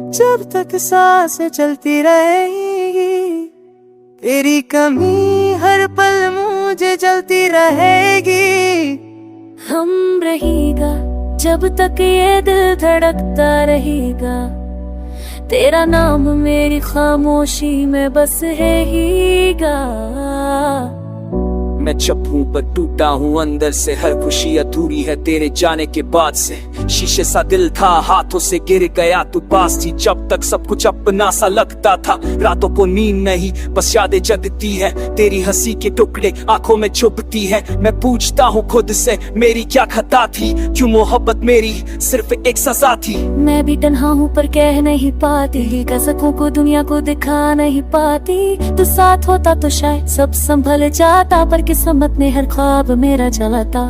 जब तक सांसें चलती रहेगी, तेरी कमी हर पल मुझे जलती रहेगी। हम रहेगा जब तक ये दिल धड़कता रहेगा, तेरा नाम मेरी खामोशी में बस रहेगा। मैं चुप हूँ पर टूटा हूँ अंदर से, हर खुशी अधूरी है तेरे जाने के बाद से। शीशे सा दिल था, हाथों से गिर गया, तू पास थी जब तक सब कुछ अपना सा लगता था। रातों को नींद नहीं बस यादें जगती है, तेरी हंसी के टुकड़े आंखों में छुपती है। मैं पूछता हूँ खुद से मेरी क्या खता थी, क्यों मोहब्बत मेरी सिर्फ एक सजा थी। मैं भी तन्हा हूँ पर कह नहीं पाती, कसकों को दुनिया को दिखा नहीं पाती। तू साथ होता तो शायद सब संभल जाता, पर किस्मत ने हर ख्वाब मेरा जलाता।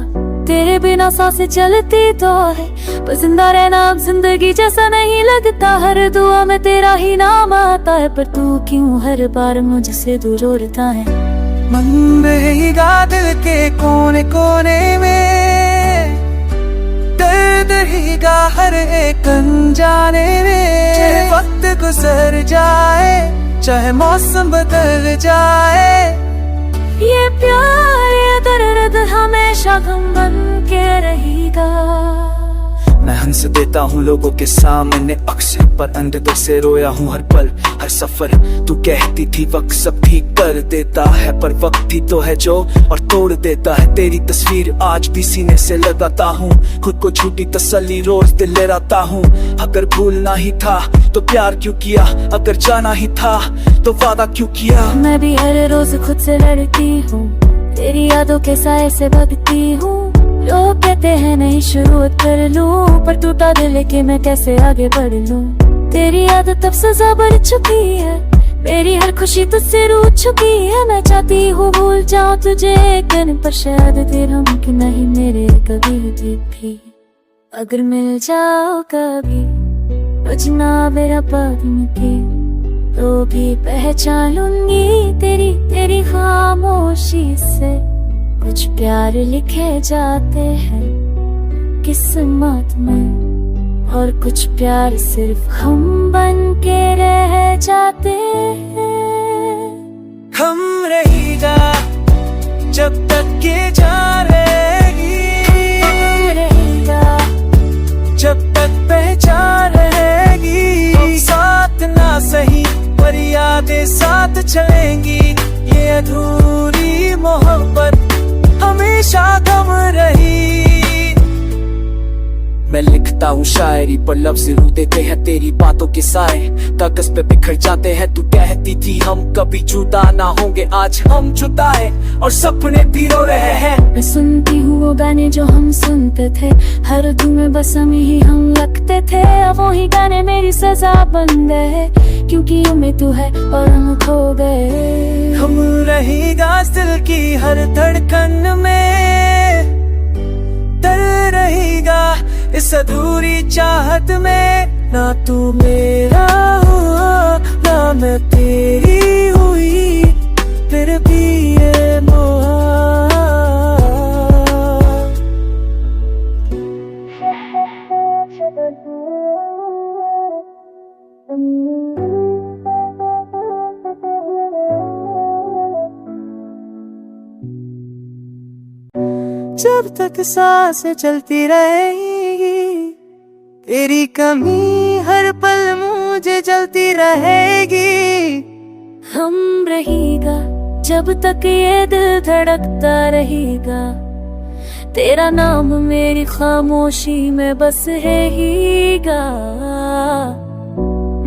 तेरे बिना सांसें चलती तो है, पर जिंदा रहना अब जिंदगी जैसा नहीं लगता। हर दुआ में तेरा ही नाम आता है, पर तू क्यों हर बार मुझसे दूर होता है। मन रहेगा दिल के कोने कोने में, दर्द रहेगा हर एक अनजाने में। चाहे वक्त गुजर जाए, चाहे मौसम बदल जाए, ये प्यार ये दर्द हमेशा गम बन के रहेगा। मैं हंस देता हूँ लोगों के सामने अक्सर, पर अंदर से रोया हूँ हर पल हर सफर। तू कहती थी वक्त सब ठीक कर देता है, पर वक्त ही तो है जो और तोड़ देता है। तेरी तस्वीर आज भी सीने से लगाता हूँ, खुद को झूठी तसल्ली रोज दिल ले रहता हूँ। अगर भूलना ही था तो प्यार क्यों किया, अगर जाना ही था तो वादा क्यों किया। मैं भी हर रोज खुद से लड़ती हूँ, तेरी यादों के साए से भगती हूँ। लोग कहते हैं नहीं शुरुआत कर लूं, पर टूटा दिल लेके मैं कैसे आगे बढ़ लूं। तेरी याद तब सजा बढ़ चुकी है, मेरी हर खुशी तुझसे रूठ चुकी है। मैं चाहती हूँ भूल जाऊं तुझे एक दिन, पर शायद तेरा मुमकिन नहीं मेरे कभी भी। अगर मिल जाओ कभी बजना मेरा पद्म की, तो भी पहचान लूंगी तेरी खामोशी से। कुछ प्यार लिखे जाते हैं किस्मत में, और कुछ प्यार सिर्फ हम बन के रह जाते हैं। हम रहेगा जब तक ये जान रहेगी, हम रहेगा जब तक पहचान रहेगी। साथ ना सही पर यादें साथ चलेंगी, ये अधूरी मोहब्बत हमेशा गम रही। मैं लिखता हूँ शायरी पर लफ्ज़ रू देते हैं तेरी बातों के साए, कागज पे बिखर जाते हैं। तू कहती थी हम कभी जुदा ना होंगे, आज हम जुदा है और सपने भी रो रहे हैं। मैं सुनती हूँ वो गाने जो हम सुनते थे, हर धुन में बस हम ही हम लगते थे। अब वही गाने मेरी सजा बन गए, क्योंकि उम्मीद तू है और हम खो गए। हम रहेगा दिल की हर धड़कन में, डर रहेगा इस अधूरी चाहत में। ना तू मेरा हुआ ना मैं तेरी हुई, फिर भी ये जब तक सांसें चलती रहेगी, तेरी कमी हर पल मुझे जलती रहेगी। हम रहेगा जब तक ये दिल धड़कता रहेगा, तेरा नाम मेरी खामोशी में बस रहेगा।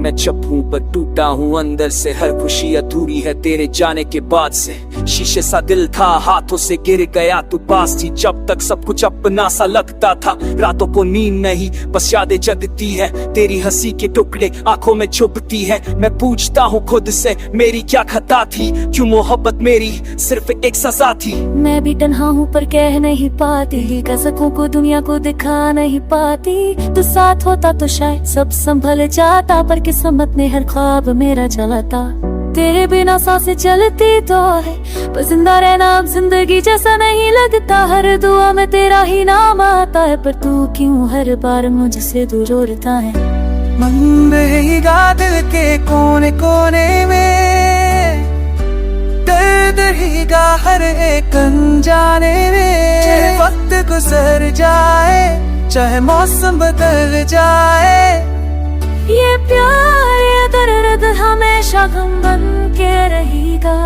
मैं चुप हूँ पर टूटा हूँ अंदर से, हर खुशी अधूरी है तेरे जाने के बाद से। शीशे सा दिल था, हाथों से गिर गया, तू पास थी जब तक सब कुछ अपना सा लगता था। रातों को नींद नहीं बस यादें जगती है, तेरी हंसी के टुकड़े आंखों में छुपती है। मैं पूछता हूँ खुद से मेरी क्या खता थी, क्यों मोहब्बत मेरी सिर्फ एक सजा थी। मैं भी तन्हा हूँ पर कह नहीं पाती, कसकों को दुनिया को दिखा नहीं पाती। तू साथ होता तो शायद सब संभल जाता, पर किस्मत ने हर ख्वाब मेरा जलाता। तेरे बिना सांसें चलती तो है, पर जिंदा रहना अब जिंदगी जैसा नहीं लगता। हर दुआ में तेरा ही नाम आता है, पर तू क्यों हर बार मुझसे दूर होता है। मन रहेगा दिल के कोने कोने में, दर्द रहेगा हर एक अनजाने में। चाहे वक्त गुजर जाए, चाहे मौसम बदल जाए, ये प्यार या दर्द हमेशा गम बन के रहेगा।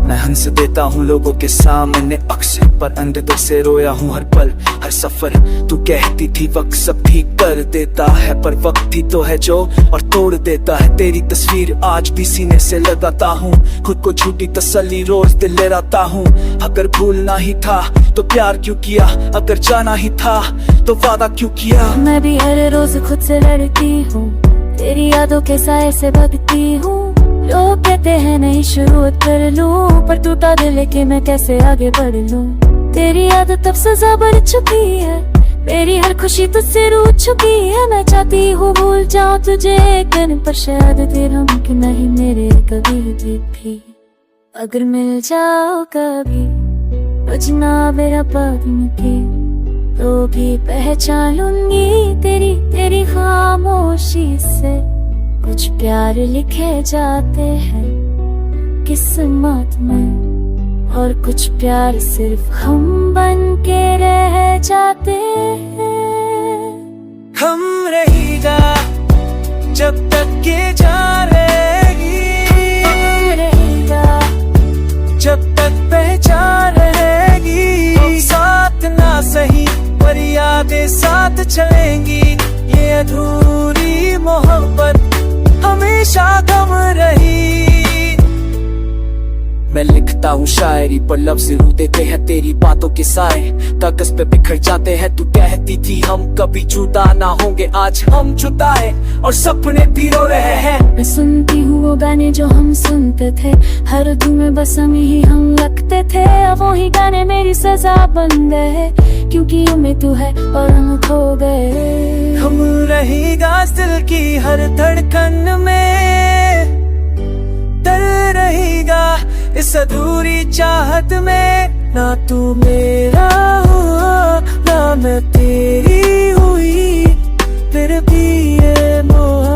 मैं हंस देता हूँ लोगों के सामने अक्सर, पर अंदर से रोया हूँ हर पल हर सफर। तू कहती थी वक्त सब ठीक कर देता है, पर वक्त ही तो है जो और तोड़ देता है। तेरी तस्वीर आज भी सीने से लगाता हूँ, खुद को झूठी तसल्ली रोज दिल लहराता हूँ। अगर भूलना ही था तो प्यार क्यों किया, अगर जाना ही था तो वादा क्यों किया। मैं भी हर रोज खुद से लड़ती हूँ, तेरी यादों के साए से भगती हूँ। लोग कहते हैं नहीं शुरुआत कर लूं, पर टूटा दिल लेके मैं कैसे आगे बढ़ लूं। तेरी याद तब सजा बढ़ चुकी है, मेरी हर खुशी तुझसे रूठ चुकी है। मैं चाहती हूँ भूल जाऊं तुझे एक दिन, पर शायद तेरा मुमकिन नहीं मेरे कभी भी। अगर मिल जाओ कभी बजना मेरा पवन के, तो भी पहचान लूंगी तेरी खामोशी से। कुछ प्यार लिखे जाते हैं किस्मत में, और कुछ प्यार सिर्फ हम बन के रह जाते हैं। हम रहेगा जब तक ये जान रहेगी, रहेगा जब तक पहचान रहेगी। साथ ना सही पर यादें साथ चलेंगी, ये अधूरी मोहब्बत हमेशा गम रही। मैं लिखता हूँ शायरी पर लफ्ज़ रू देते हैं तेरी बातों के साए, कागज पे बिखर जाते हैं। तू कहती थी हम कभी जुदा ना होंगे, आज हम जुदा है और सपने भी रो रहे हैं। मैं सुनती हूँ वो गाने जो हम सुनते थे, हर धुन में बस हम लगते थे। अब वही गाने मेरी सजा बन गए, क्योंकि उम्मीद तू है और हम खो गए। हम रहेगा दिल की हर धड़कन में, डर रहेगा इस अधूरी चाहत में। ना तू मेरा हुआ ना मैं तेरी हुई, फिर भी ये मोह।